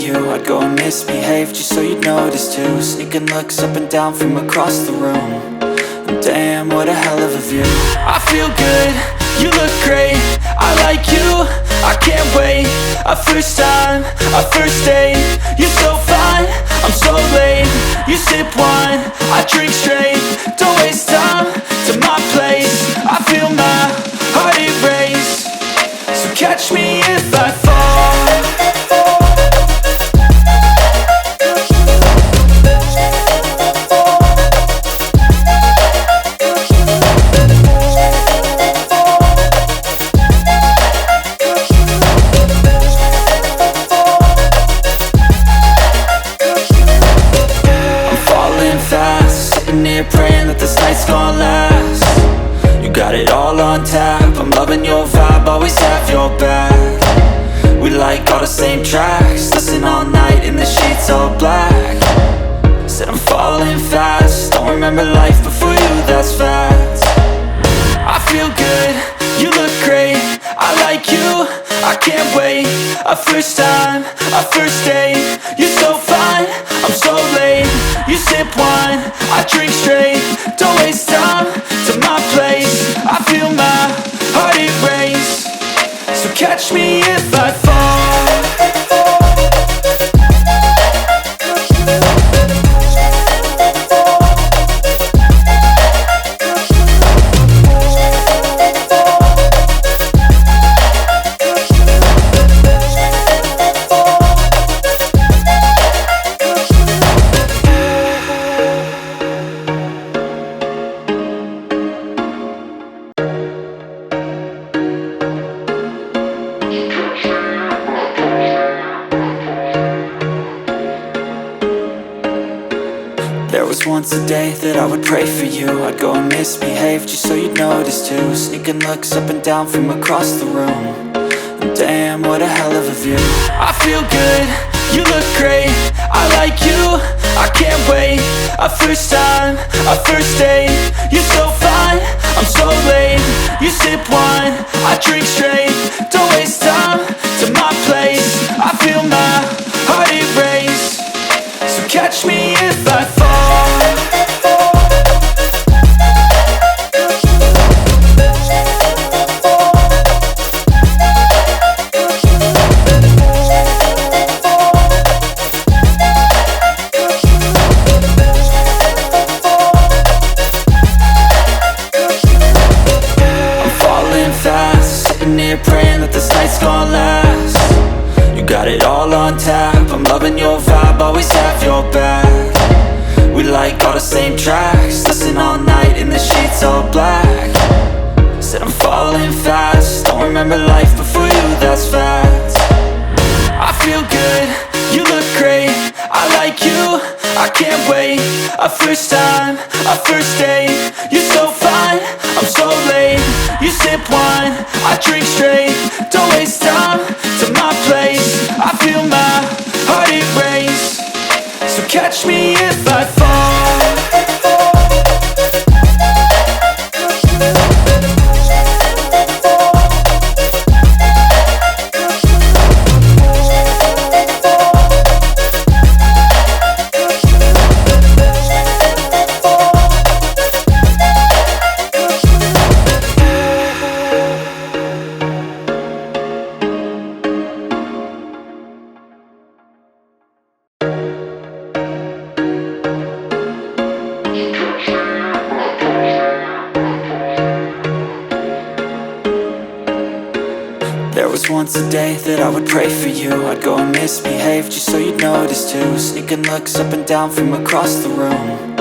you, I'd go and misbehave just so you'd notice too. Sneaking looks up and down from across the room. And damn, what a hell of a view. I feel good, you look great, I like you, I can't wait. A first time, a first date, you're so fine, I'm so late. You sip wine, I drink straight, don't waste time to my place. I feel my heart erase, so catch me if I fall. Praying that this night's gonna last. You got it all on tap, I'm loving your vibe, always have your back. We like all the same tracks, listen all night in the sheets all black. Said I'm falling fast, don't remember life before you, that's facts. I feel good, you look great, I like you, I can't wait. A first time, a first date, you're so fine, I'm so late. You sip wine, I drink straight, don't waste time to my place. I feel my heart erase, so catch me if I fall. There was once a day that I would pray for you. I'd go and misbehave just so you'd notice too. Sneaking looks up and down from across the room. And damn, what a hell of a view. I feel good, you look great, I like you, I can't wait. A first time, a first date, you're so fine, I'm so late. You sip wine, I drink straight, don't waste time to my place. I feel my heart erase, so catch me if I fall. Praying that this night's gonna last. You got it all on tap, I'm loving your vibe, always have your back. We like all the same tracks, listen all night in the sheets all black. Said I'm falling fast, don't remember life before you, that's facts. I feel good, you look great, I like you, I can't wait. A first time, a first date, you're so fine, I'm so late. You sip wine, I drink straight, don't waste time to my place. I feel my heart erase, so catch me if I fall. There was once a day that I would pray for you. I'd go and misbehave just so you'd notice too. Sneaking looks up and down from across the room.